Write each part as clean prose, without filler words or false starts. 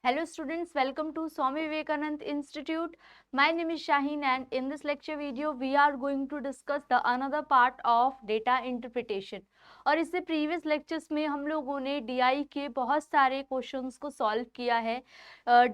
Hello students, welcome to Swami Vivekanand Institute. My name is Shaheen and in this lecture video we are going to discuss the another part of data interpretation. और इससे previous lectures में हम लोगों ने DI के बहुत सारे questions को सॉल्व किया है.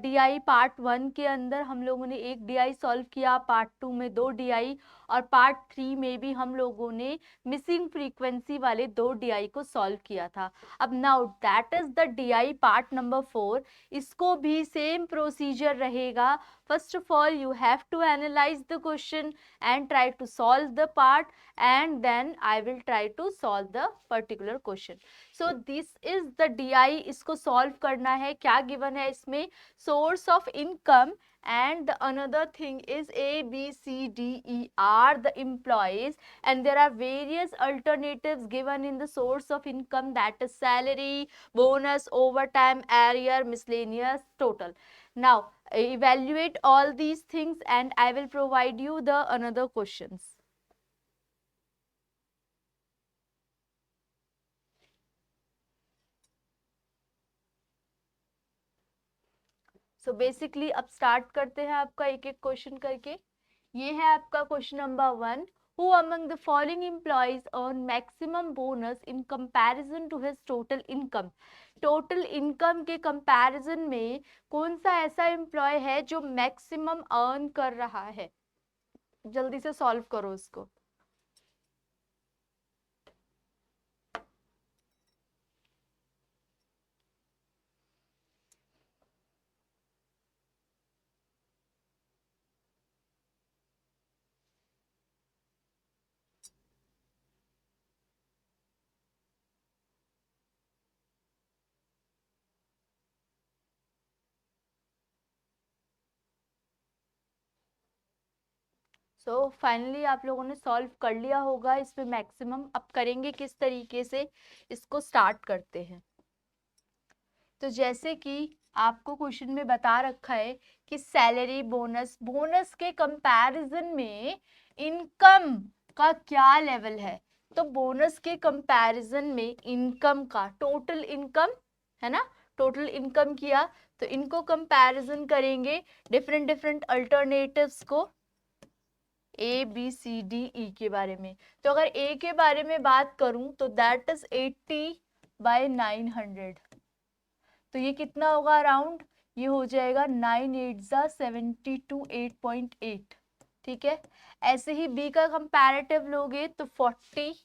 DI पार्ट 1 के अंदर हम लोगों ने एक DI सॉल्व किया, पार्ट 2 में 2 DI और पार्ट 3 में भी हम लोगों ने मिसिंग फ्रीक्वेंसी वाले 2 DI को सॉल्व किया था. अब now that is the DI part number 4. इसको भी सेम प्रोसीजर रहेगा. First of all you have to analyse the question and try to solve the part and then I will try to solve the particular question. So this is the DI. इसको solve करना है. क्या given है इसमें? Source of income and the another thing is A, B, C, D, E are the employees and there are various alternatives given in the source of income, that is salary, bonus, overtime, arrear, miscellaneous, total. Now evaluate all these things and I will provide you the another questions. So basically अब start करते हैं आपका एक एक question करके. ये है आपका question number 1. Who among the following employees earn maximum bonus in comparison to his total income. Total income के कंपैरिजन में कौन सा ऐसा एम्प्लॉय है जो मैक्सिमम अर्न कर रहा है. जल्दी से सॉल्व करो इसको. सो फाइनली आप लोगों ने सॉल्व कर लिया होगा इसमें मैक्सिमम. अब करेंगे किस तरीके से, इसको स्टार्ट करते हैं. तो जैसे कि आपको क्वेश्चन में बता रखा है कि सैलरी, बोनस के कंपैरिजन में इनकम का क्या लेवल है. तो बोनस के कंपैरिजन में इनकम का टोटल इनकम है ना, टोटल इनकम किया तो इनको कंपैरिजन करेंगे डिफरेंट डिफरेंट अल्टरनेटिव्स को A B C D E के बारे में. तो अगर ए के बारे में बात करूं तो दैट इज 80/900. तो ये कितना होगा अराउंड, ये हो जाएगा 9 8 72 8.8. ठीक है. ऐसे ही बी का कंपैरेटिव लोगे तो 40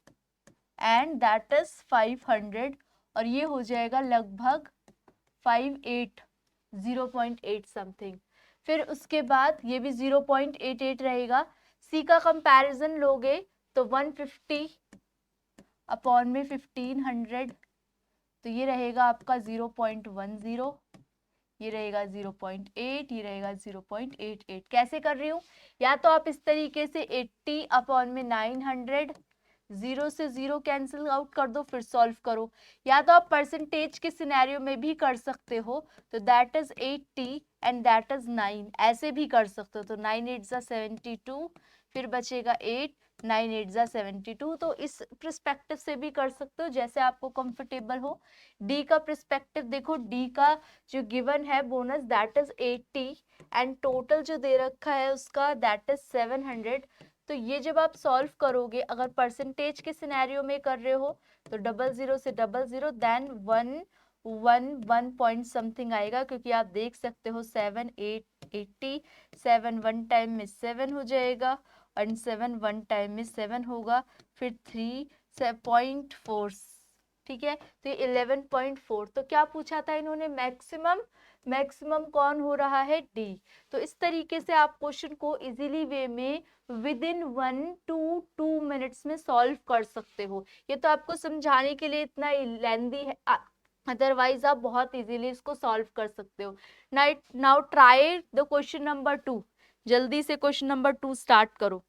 एंड दैट इज 500 और ये हो जाएगा लगभग 58 0.8 समथिंग. फिर उसके बाद ये भी 0.88 रहेगा. सी का कंपैरिजन लोगे तो 150 अपॉन में 1500 तो ये रहेगा आपका 0.10, ये रहेगा 0.8, ये रहेगा 0.88. कैसे कर रही हूँ, या तो आप इस तरीके से 80 अपॉन में 900 0 से 0 कैंसिल आउट कर दो फिर सॉल्व करो, या तो आप परसेंटेज के सिनेरियो में भी कर सकते हो. तो that is 80 and that is 9, ऐसे भी कर सकते हो. तो 9 8 72 फिर बचेगा 8, 9 8 72. तो इस प्रस्पेक्टिव से भी कर सकते हो जैसे आपको कंफर्टेबल हो. डी का प्रस्पेक्टिव देखो, डी का जो गिवन है bonus that is 80 and total जो दे रखा है उसका दैट इज 700. तो ये जब आप सॉल्व करोगे, अगर परसेंटेज के सिनेरियो में कर रहे हो तो 00 से 00 देन 1 पॉइंट समथिंग आएगा, क्योंकि आप देख सकते हो 7 8 80, 7 1 टाइम में 7 हो जाएगा और 7 1 टाइम में 7 होगा, फिर 3.4. ठीक है. तो ये 11.4. तो क्या पूछा था इन्होंने, मैक्सिमम कौन हो रहा है, डी. तो इस तरीके से आप क्वेश्चन को इजीली वे में विद इन 1 to 2 मिनट्स में सॉल्व कर सकते हो. ये तो आपको समझाने के लिए इतना लेंदी है, अदरवाइज आप बहुत इजीली इसको सॉल्व कर सकते हो. Now try the question number 2. जल्दी से क्वेश्चन नंबर 2 स्टार्ट करो.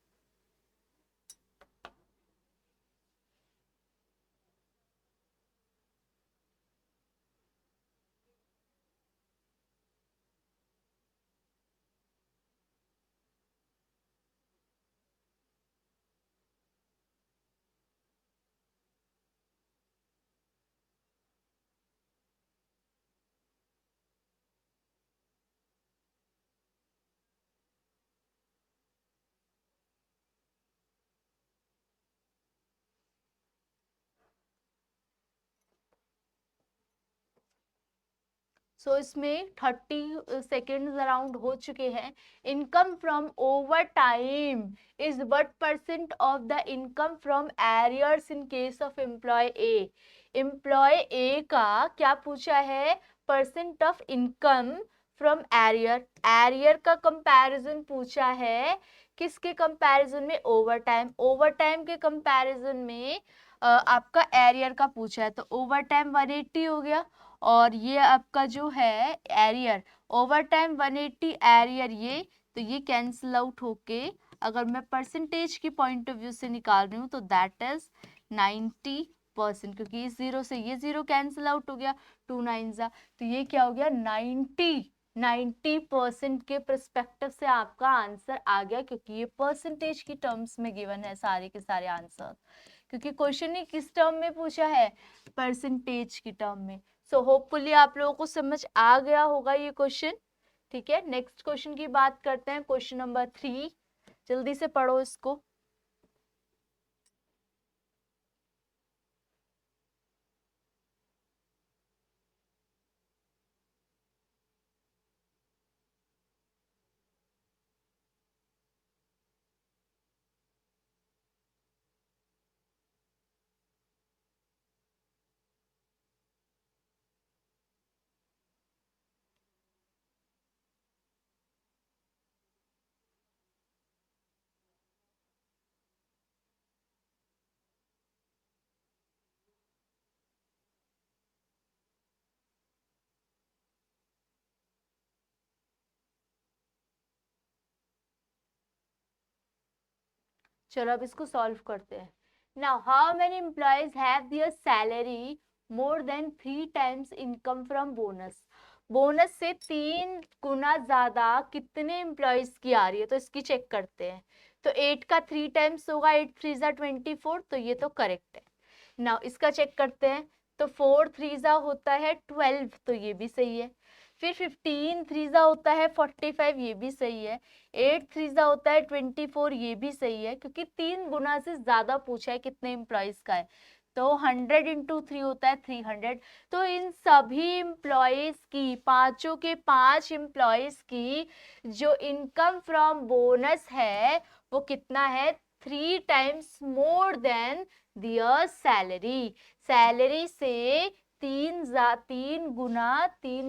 सो इसमें 30 सेकेंड्स अराउंड हो चुके हैं. Income from overtime is what percent of the income from arrears in case of employ A. Employ A का क्या पूछा है? Percent of income from arrear. Arrear का कंपैरिजन पूछा है. किसके कंपैरिजन में? Overtime. ओवर टाइम के कंपैरिजन में आपका एरियर का पूछा है. तो ओवर टाइम 180 हो गया और ये आपका जो है एरियर, ओवर टाइम 180 एरियर, ये तो ये कैंसिल आउट होके अगर मैं परसेंटेज की पॉइंट ऑफ व्यू से निकाल रही हूँ तो दैट इज 90%, क्योंकि इस जीरो से ये जीरो कैंसिल आउट हो गया, 2 9 जा, तो ये क्या हो गया 90% के परस्पेक्टिव से आपका आंसर आ गया, क्योंकि ये परसेंटेज की टर्म्स में गिवन है सारे के सारे आंसर, क्योंकि क्वेश्चन ही किस टर्म में पूछा है? परसेंटेज की टर्म में. सो होपफुली आप लोगों को समझ आ गया होगा ये क्वेश्चन. ठीक है, नेक्स्ट क्वेश्चन की बात करते हैं. क्वेश्चन नंबर 3, जल्दी से पढ़ो इसको. चलो अब इसको सॉल्व करते हैं. Now how many employees have their salary more than 3 times income from bonus. Bonus से 3 गुना ज्यादा कितने एम्प्लॉयज की आ रही है? तो इसकी चेक करते हैं. तो 8 का 3 टाइम्स होगा, 8 3 जा 24, तो ये तो करेक्ट है. नाउ इसका चेक करते हैं. तो 4 3 जा होता है 12, तो ये भी सही है. फिर 15 3 जा होता है 45, ये भी सही है. 8 3 जा होता है 24, ये भी सही है, क्योंकि 3 गुना से ज्यादा पूछा है कितने एम्प्लॉयज का है. तो 100 इंटू 3 होता है 300. तो इन सभी एम्प्लॉयज की, पांचों के 5 एम्प्लॉयज की जो इनकम फ्रॉम बोनस है वो कितना है? 3 times more than their salary. Salary से 3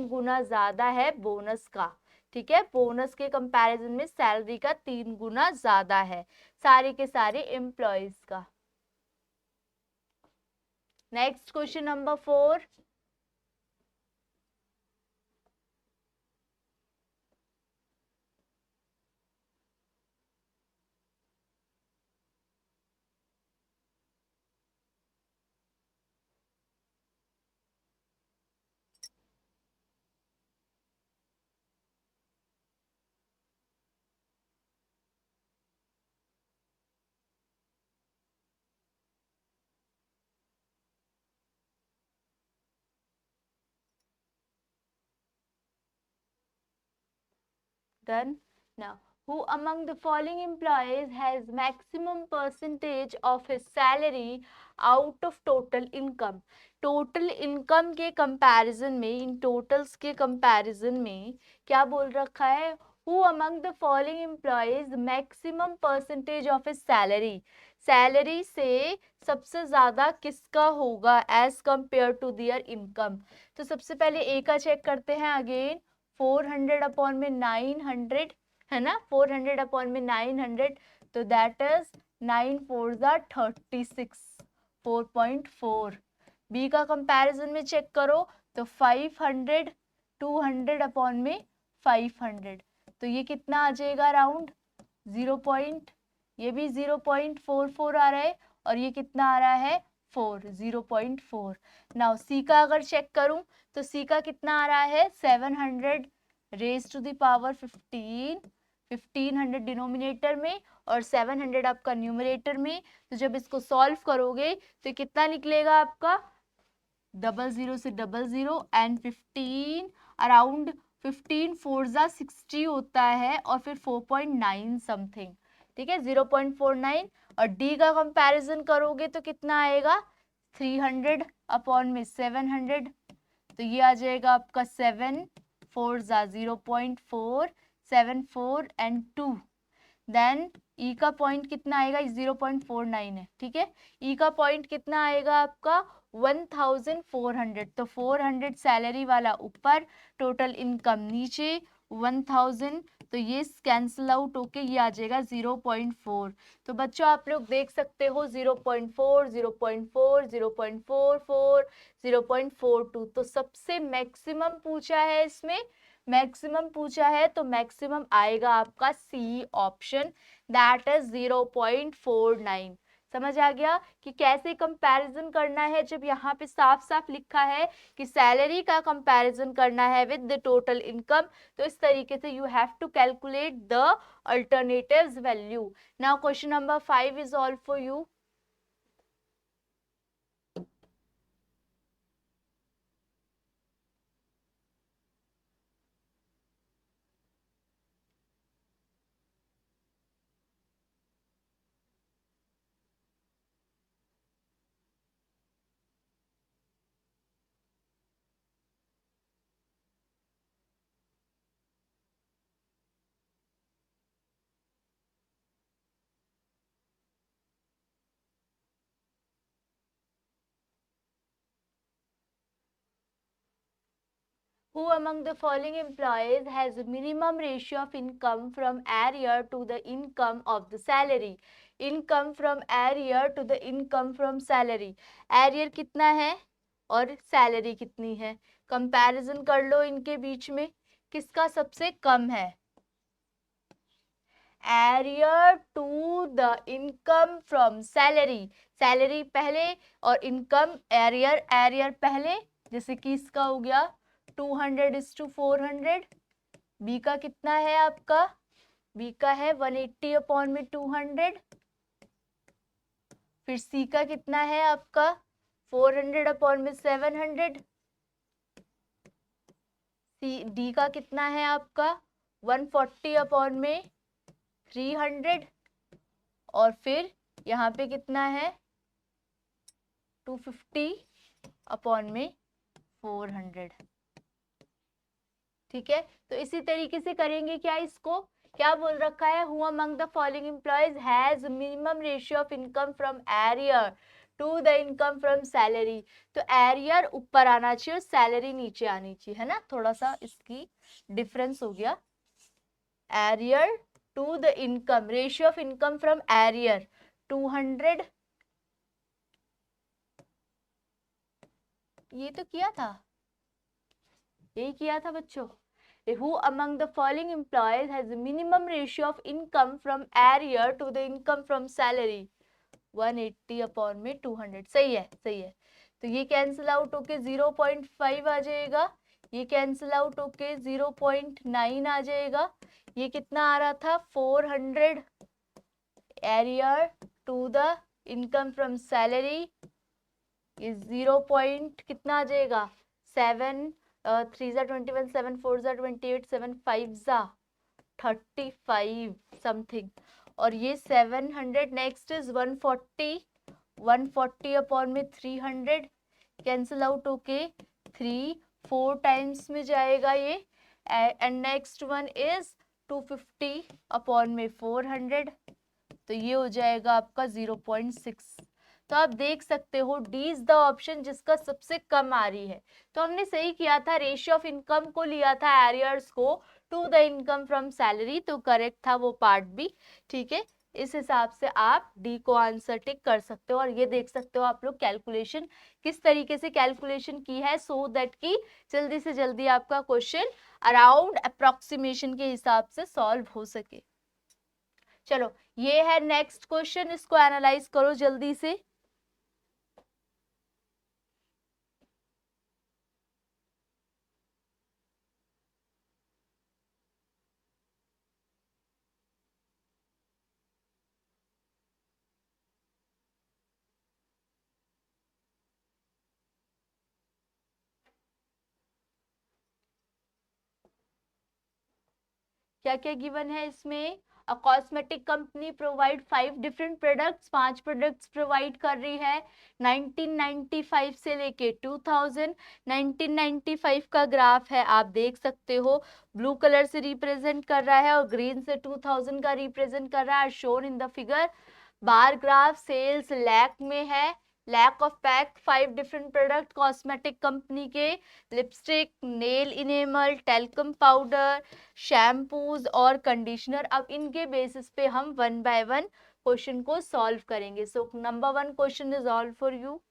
गुना ज्यादा है बोनस का. ठीक है, बोनस के कंपैरिजन में सैलरी का 3 गुना ज्यादा है सारे के सारे एम्प्लॉयज का. Next question number 4. Done. Now, who among the following employees has maximum percentage of his salary out of total income? Total income के कंपैरिजन में, इन टोटल्स के कंपैरिजन में क्या बोल रखा है? Who among the following employees maximum percentage of his salary? Salary से सबसे ज्यादा किसका होगा as compare to their income? तो सबसे पहले ए का चेक करते हैं. अगेन 400 अपॉन में 900 है ना, 400 अपॉन में 900, तो दैट इज 9 4 जा 36, 4.4. बी का कंपैरिजन में चेक करो तो 500 200 अपॉन में 500, तो ये कितना आ जाएगा अराउंड 0. ये भी 0.44 आ रहा है और ये कितना आ रहा है 0.4. नाउ सी का अगर चेक करूं तो सी का कितना आ रहा है 700 raise to the power 1500 denominator में और 700 आपका न्यूमरेटर में. तो जब इसको सॉल्व करोगे तो कितना निकलेगा आपका 00 से 00 एंड 15 अराउंड 15 4 जा 60 होता है और फिर 4.9 समथिंग. ठीक है, 0.49. और डी का कंपैरिजन करोगे तो कितना आएगा 300 अपॉन में 700, तो ये आ जाएगा आपका 7 4 जा 0.4 7 4 एंड 2। देन ई का पॉइंट कितना आएगा, 0.49 है, ठीक है। ई का पॉइंट कितना आएगा आपका 1400। तो 400 सैलरी वाला ऊपर, टोटल इनकम नीचे 1000। तो ये कैंसिल आउट होके ये आ जाएगा 0.4। तो बच्चों आप लोग देख सकते हो 0.4 0.4 0.44 0.42। तो सबसे मैक्सिमम पूछा है इसमें, मैक्सिमम पूछा है तो मैक्सिमम आएगा आपका सी ऑप्शन, दैट इज 0.49। समझ आ गया कि कैसे कंपैरिजन करना है। जब यहाँ पे साफ साफ लिखा है कि सैलरी का कंपैरिजन करना है विद द टोटल इनकम, तो इस तरीके से you have to calculate the alternatives value. Now question number 5 is all for you. Who among the following employees has a minimum ratio of income from area to the income of the salary? Income from area to the income from salary. Area कितना है और salary कितनी है, comparison कर लो इनके बीच में, किसका सबसे कम है। Arrear to the income from salary, salary पहले और इनकम एरियर, एरियर पहले, जैसे कि इसका हो गया 200:400। बी का कितना है आपका, बी का है 180/200। फिर सी का कितना है आपका 400/700। सी डी का कितना है आपका 140/300। और फिर यहाँ पे कितना है 250/400। ठीक है, तो इसी तरीके से करेंगे क्या इसको, क्या बोल रखा है, who among the following employees has minimum ratio of income from arrear to the income from salary. तो एरियर ऊपर आना चाहिए और सैलरी नीचे आनी चाहिए, है ना, थोड़ा सा इसकी डिफरेंस हो गया। Arrear to the income, ratio of income from arrear 200, ये तो किया था, यही किया था बच्चों। Who among the following employees has a minimum ratio of income from area to the income from salary? 180/200। सही है, सही है। तो ये कैंसिल आउट होके 0.5 आ जाएगा, ये कैंसिल आउट होके 0.9 आ जाएगा। ये कितना आ रहा था 400 arrear to the income from salary, ये 0 पॉइंट कितना आ जाएगा 7 3 जा 21 7 4 जा 28 7 5 जा 35 समथिंग। और ये 700, नेक्स्ट इज 140/300 कैंसिल आउट होके 3 4 टाइम्स में जाएगा ये। And next one is 250/400। तो ये हो जाएगा आपका 0.6। तो आप देख सकते हो डी इज द ऑप्शन जिसका सबसे कम आ रही है। तो हमने सही किया था, रेशियो ऑफ इनकम को लिया था एरियर्स को to the income from salary, तो करेक्ट था वो पार्ट भी। ठीक है, इस हिसाब से आप डी को आंसर टिक कर सकते हो। और ये देख सकते हो आप लोग कैलकुलेशन किस तरीके से कैलकुलेशन की है, सो दैट कि जल्दी से जल्दी आपका क्वेश्चन अराउंड अप्रोक्सीमेशन के हिसाब से सॉल्व हो सके। चलो ये है नेक्स्ट क्वेश्चन, इसको एनालाइज करो जल्दी से। क्या क्या गिवन है इसमें, a cosmetic company provide 5 different products, 5 products provide कर रही है 1995 से लेके 2000। 1995 का ग्राफ है, आप देख सकते हो ब्लू कलर से रिप्रेजेंट कर रहा है और ग्रीन से 2000 का रिप्रेजेंट कर रहा है, shown in the figure. Bar graph sales lakh में है, lakh of pack 5 different product cosmetic company के, lipstick, nail enamel, talcum powder, shampoos और कंडीशनर। अब इनके बेसिस पे हम वन बाय वन क्वेश्चन को सॉल्व करेंगे। So number 1 question is all for you.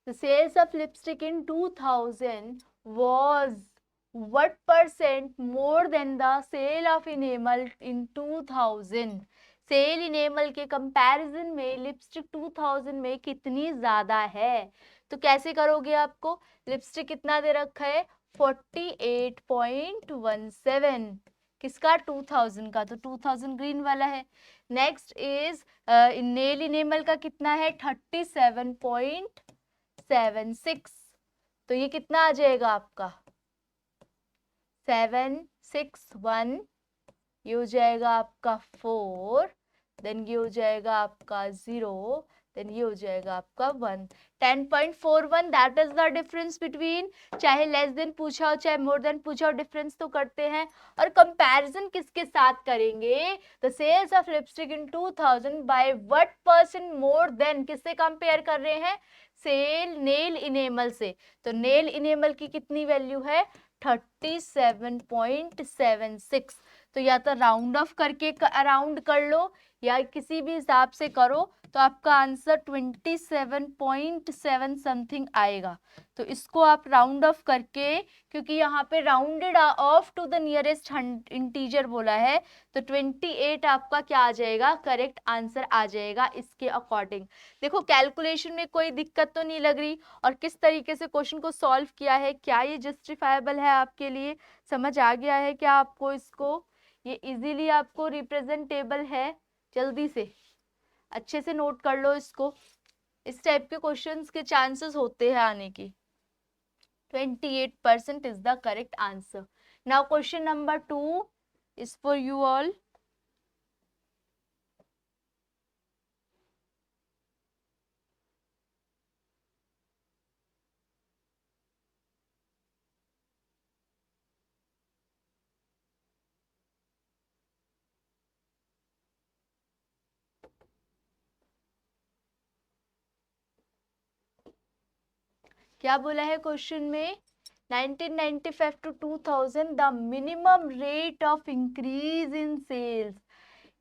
The sales of lipstick in 2000 was what percent more than the sale of enamel in 2000? Sale enamel के comparison में lipstick 2000 में कितनी ज्यादा है? तो कैसे करोगे? आपको लिपस्टिक कितना दे रखा है? 48.17 किसका? 2000 का, तो 2000 ग्रीन वाला है। नेक्स्ट इज नेल इनेमल का कितना है? 37.76, तो ये कितना आ जाएगा आपका? 761, ये हो जाएगा आपका 4, देन ये हो जाएगा आपका 0, देन ये हो जाएगा आपका 1। 10.41, that is the difference between, चाहे लेस देन पूछा हो चाहे मोर देन पूछा हो, डिफरेंस तो करते हैं। और कंपैरिजन किसके साथ करेंगे? The sales of lipstick in 2000 by what percent more than, किससे कंपेयर कर रहे हैं? सेल नेल इनेमल से। तो नेल इनेमल की कितनी वैल्यू है? 37.76। तो या तो राउंड ऑफ करके अराउंड कर लो या किसी भी हिसाब से करो, तो आपका आंसर 27.7 समथिंग आएगा। तो इसको आप राउंड ऑफ करके, क्योंकि यहाँ पे rounded off to the nearest integer बोला है, तो 28 आपका क्या आ जाएगा? करेक्ट आंसर आ जाएगा इसके अकॉर्डिंग। देखो कैलकुलेशन में कोई दिक्कत तो नहीं लग रही, और किस तरीके से क्वेश्चन को सॉल्व किया है, क्या ये जस्टिफाइबल है आपके लिए? समझ आ गया है क्या आपको? इसको ये इजीली आपको रिप्रेजेंटेबल है? जल्दी से अच्छे से नोट कर लो इसको, इस टाइप के क्वेश्चंस के चांसेस होते हैं आने की। 28% is the correct answer. Now question number 2 is for you all. क्या बोला है क्वेश्चन में? 1995 to 2000 the minimum rate of increase in sales,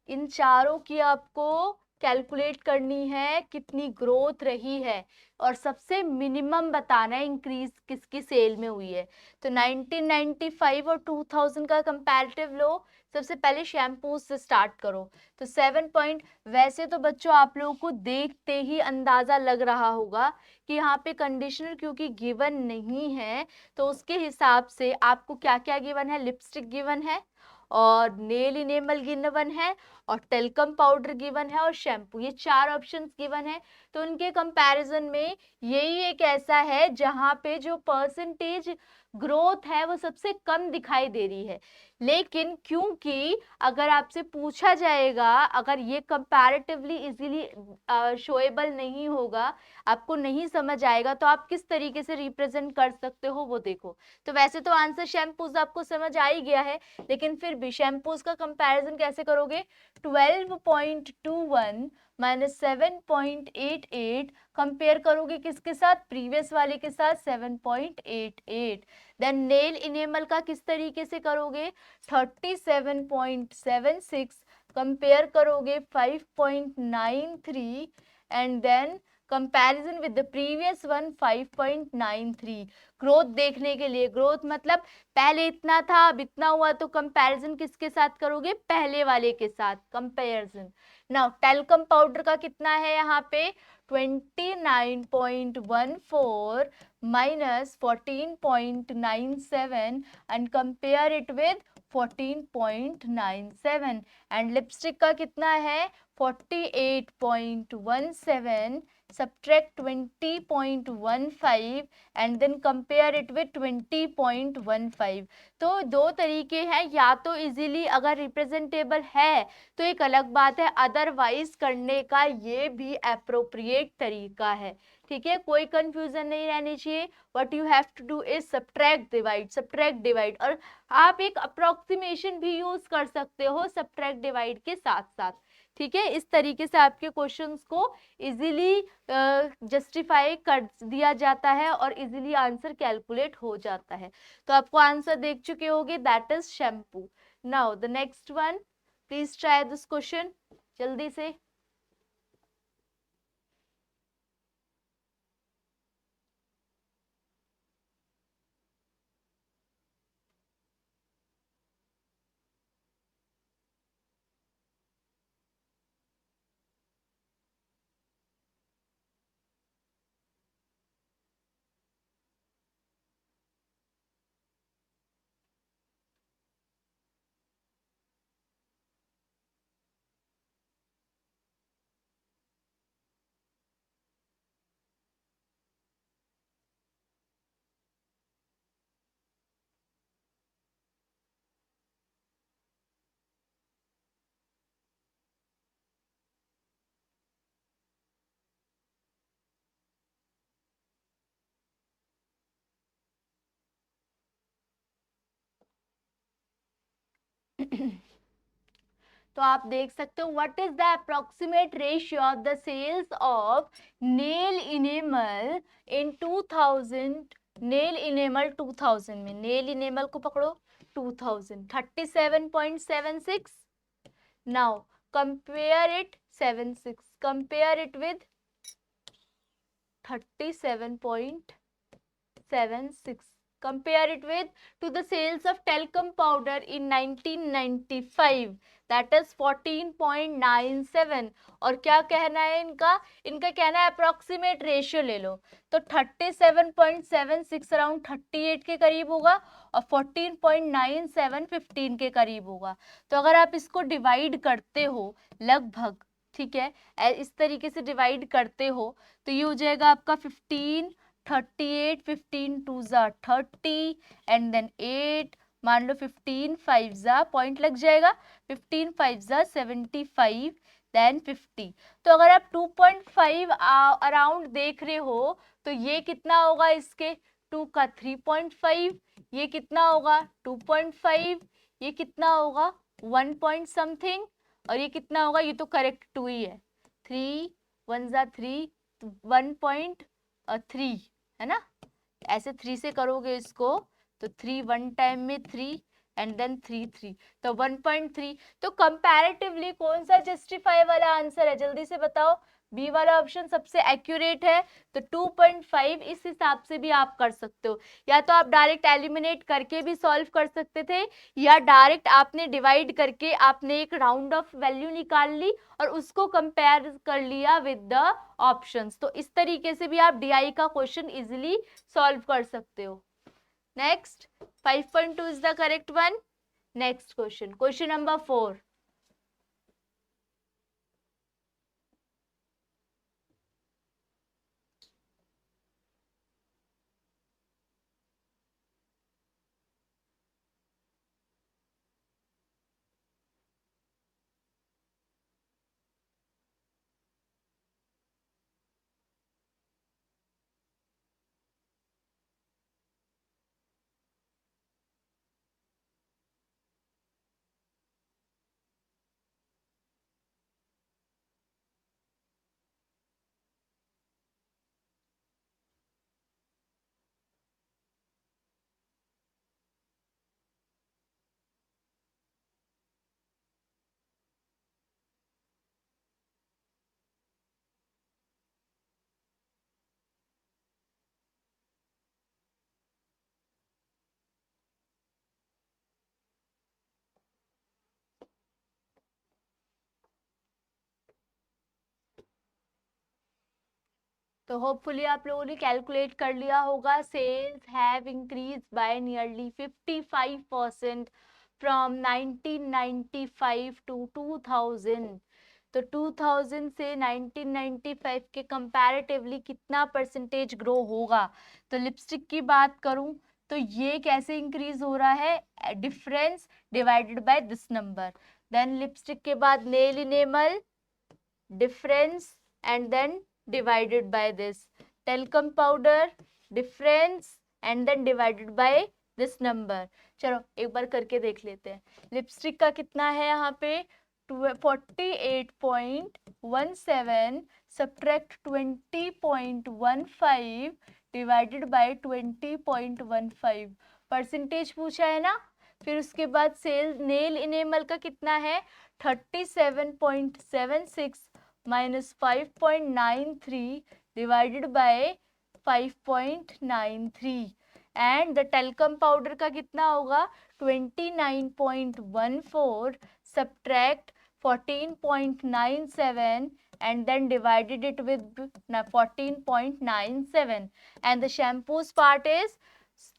इन चारों की आपको कैलकुलेट करनी है कितनी ग्रोथ रही है, और सबसे मिनिमम बताना है इंक्रीज किसकी सेल में हुई है। तो 1995 और 2000 का कंपैरेटिव लो। सबसे पहले शैम्पूज से स्टार्ट करो, तो 7 पॉइंट। वैसे तो बच्चों आप लोगों को देखते ही अंदाजा लग रहा होगा कि यहाँ पे कंडीशनर क्योंकि गिवन नहीं है, तो उसके हिसाब से आपको क्या क्या गिवन है? लिपस्टिक गिवन है और नेल इनेमल गिवन है और टेल्कम पाउडर गिवन है और शैम्पू, ये 4 ऑप्शंस गिवन है। तो उनके कंपैरिजन में यही एक ऐसा है जहां पे जो परसेंटेज ग्रोथ है वो सबसे कम दिखाई दे रही है। लेकिन क्योंकि अगर आपसे पूछा जाएगा, अगर ये कंपैरेटिवली इजीली शोएबल नहीं होगा, आपको नहीं समझ आएगा, तो आप किस तरीके से रिप्रेजेंट कर सकते हो वो देखो। तो वैसे तो आंसर शैम्पूज आपको समझ आ ही गया है, लेकिन फिर भी शैम्पूज का कंपैरिजन कैसे करोगे? 12.21 माइनस 7.88 कंपेयर करोगे किसके साथ? प्रीवियस वाले के साथ 7.88। देन नेल इनेमल का किस तरीके से करोगे? 37.76 कंपेयर करोगे 5.93 and then comparison with the previous one 5.93। Growth देखने के लिए, ग्रोथ मतलब पहले इतना था अब इतना हुआ, तो कंपैरिजन किसके साथ करोगे? पहले वाले के साथ कंपैरिजन। नाउ टेल्कम पाउडर का कितना है यहाँ पे? 29.14 minus 14.97 and compare it with 14.97 and lipstick का कितना है? 48.17 subtract 20.15 and then compare it with 20.15। तो दो तरीके हैं, या तो इजीली अगर रिप्रेजेंटेबल है तो एक अलग बात है, अदरवाइज करने का ये भी अप्रोप्रिएट तरीका है। ठीक है, कोई कंफ्यूजन नहीं रहनी चाहिए। What you have to do is subtract divide, subtract divide, और आप एक अप्रोक्सीमेशन भी यूज कर सकते हो सब्ट्रैक्ट डिवाइड के साथ साथ। ठीक है, इस तरीके से आपके क्वेश्चंस को इजीली जस्टिफाई कर दिया जाता है और इजीली आंसर कैलकुलेट हो जाता है। तो आपको आंसर देख चुके होगे, that is shampoo. Now the next one, please try this question जल्दी से। तो आप देख सकते हो, what is the approximate ratio of the sales of nail enamel in 2000। Nail enamel 2000 में, नेल इनेमल को पकड़ो 2000, 37.76। Now compare it 76, compare it with 37.76, compare it with to the sales of talcum powder in 1995, that is 14.97। और क्या कहना है इनका? इनका कहना है अप्रोक्सीमेट रेशियो ले लो, तो 37.76 अराउंड 38 के करीब होगा और 14.97 15 के करीब होगा। तो अगर आप इसको डिवाइड करते हो लगभग, ठीक है, इस तरीके से डिवाइड करते हो तो ये हो जाएगा आपका 15, 38, 15 टू जा 30 एंड देन 8, मान लो 15 5 जा, पॉइंट लग जाएगा, 15 5 जा 75 देन 50। तो अगर आप 2.5 अराउंड देख रहे हो तो ये कितना होगा? इसके 2 का 3.5, ये कितना होगा? 2.5, ये कितना होगा? 1 पॉइंट समथिंग, और ये कितना होगा? ये तो करेक्ट 2 ही है, 3 1 जा 3, 1.3 है ना। ऐसे 3 से करोगे इसको तो 3 1 टाइम में 3 एंड देन 3 3, तो 1.3। तो कंपैरेटिवली कौन सा जस्टिफाई वाला आंसर है? जल्दी से बताओ। बी वाला ऑप्शन सबसे एक्यूरेट है, तो 2.5 इस हिसाब से भी आप कर सकते हो। या तो आप डायरेक्ट एलिमिनेट करके भी सॉल्व कर सकते थे, या डायरेक्ट आपने डिवाइड करके आपने एक राउंड ऑफ वैल्यू निकाल ली और उसको कंपेयर कर लिया विद द ऑप्शंस। तो इस तरीके से भी आप डीआई का क्वेश्चन इजीली सॉल्व कर सकते हो। Next 5.2 is the correct one. Next question, question number 4। तो होपफुली आप लोगों ने कैलकुलेट कर लिया होगा. Sales have increase by nearly 55% from 1995 to 2000. तो 2000 से 1995 के कंपैरेटिवली कितना परसेंटेज ग्रो होगा. तो लिपस्टिक की बात करूं तो ये कैसे इंक्रीज हो रहा है, difference divided by this number. Then lipstick के बाद nail enamel, difference and then divided by this. Talcum powder, difference and then divided by this number. चलो एक बार करके देख लेते हैं. लिपस्टिक का कितना है यहाँ पे 48.17 subtract 20.15 divided by 20.15 परसेंटेज पूछा है ना. फिर उसके बाद सेल नेल इनेमल का कितना है 37.76 minus 5.93 divided by 5.93 and the talcum powder का कितना होगा 29.14 subtract 14.97 and then divided it with 14.97 and the shampoos part is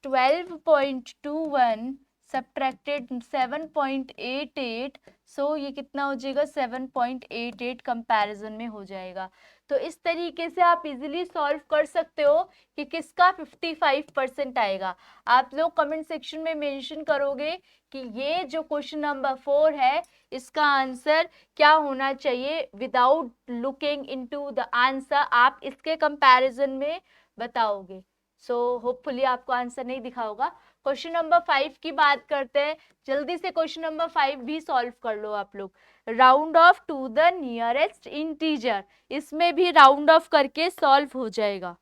12.21 subtracted 7.88 सो ये कितना हो जाएगा 7.88 कंपैरिजन में हो जाएगा. तो इस तरीके से आप इजीली सॉल्व कर सकते हो कि किसका 55% आएगा. आप लोग कमेंट सेक्शन में मेंशन करोगे कि ये जो क्वेश्चन नंबर 4 है इसका आंसर क्या होना चाहिए. Without looking into the answer आप इसके कंपैरिजन में बताओगे. सो होपफुली आपको आंसर नहीं दिखा होगा. क्वेश्चन नंबर 5 की बात करते हैं. जल्दी से क्वेश्चन नंबर 5 भी सॉल्व कर लो आप लोग. Round off to the nearest integer, इसमें भी राउंड ऑफ करके सॉल्व हो जाएगा.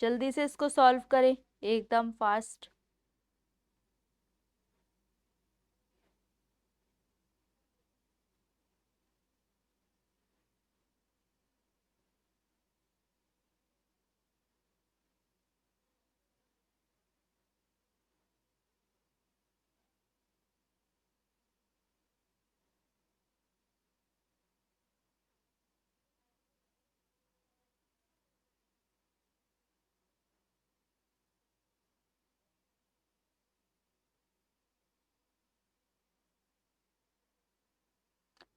जल्दी से इसको सॉल्व करें एकदम फास्ट.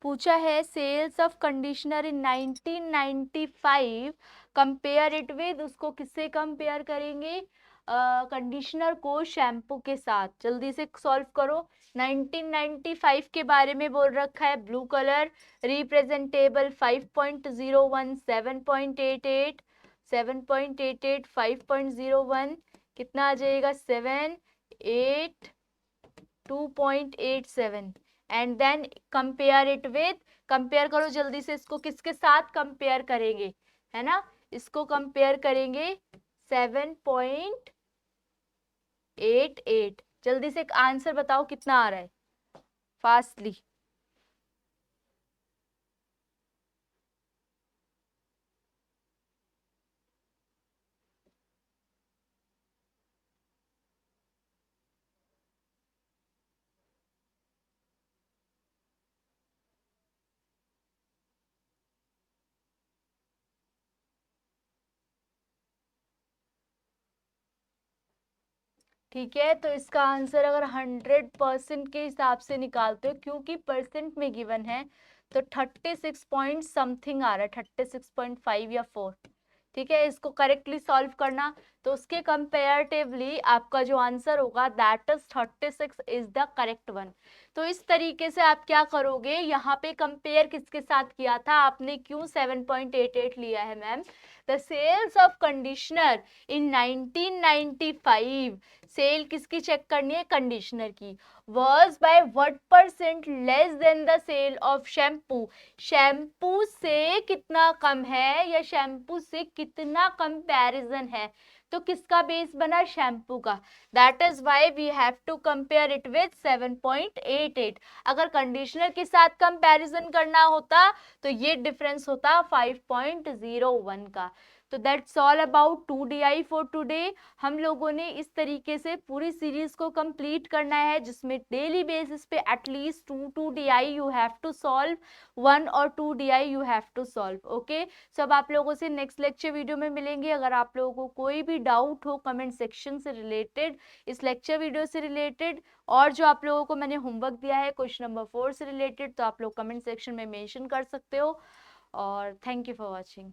पूछा है sales of conditioner in 1995 compare it with, उसको किससे कंपेयर करेंगे, कंडीशनर को शैम्पू के साथ. जल्दी से सॉल्व करो. 1995 के बारे में बोल रखा है. ब्लू कलर रिप्रेजेंटेबल 5.01 7.88 7.88 5.01 कितना आ जाएगा 7 8 2.87 and then compare it with. Compare करो जल्दी से. इसको किसके साथ कंपेयर करेंगे, है ना. इसको कंपेयर करेंगे 7.88. जल्दी से आंसर बताओ कितना आ रहा है फास्टली. ठीक है. तो इसका आंसर अगर 100% के हिसाब से निकालते हो, क्योंकि परसेंट में गिवन है, तो 36 पॉइंट समथिंग आ रहा है, 36.5 या 4. ठीक है. इसको करेक्टली सॉल्व करना. तो उसके कंपेरेटिवली आपका जो आंसर होगा that is 36 is the correct one. तो इस तरीके से आप क्या करोगे, यहाँ पे कंपेयर किसके साथ किया था आपने, क्यों 7.88 लिया है ma'am? The sales of conditioner in 1995, sale किसकी चेक करनी है, कंडीशनर की, was by what % less than the sale of shampoo, shampoo से कितना कम है या शैम्पू से कितना कंपैरिजन है, तो किसका बेस बना, शैम्पू का, that is why we have to compare it with 7.88। अगर कंडीशनर के साथ कंपैरिजन करना होता तो ये डिफरेंस होता 5.01 का। तो that's all about 2DI for today. हम लोगों ने इस तरीके से पूरी सीरीज को कंप्लीट करना है, जिसमें डेली बेसिस पे at least 2DI you have to solve, 1 और 2DI you have to solve. Okay, सब आप लोगों से नेक्स्ट लेक्चर वीडियो में मिलेंगे। अगर आप लोगों को कोई भी डाउट हो कमेंट सेक्शन से रिलेटेड, इस लेक्चर वीडियो से रिलेटेड, और जो आप लोगों को मैंने होमवर्क दिया है क्वेश्चन नंबर 4 से रिलेटेड, तो आप लोग कमेंट सेक्शन में मेंशन कर सकते हो। और थैंक यू फॉर वॉचिंग।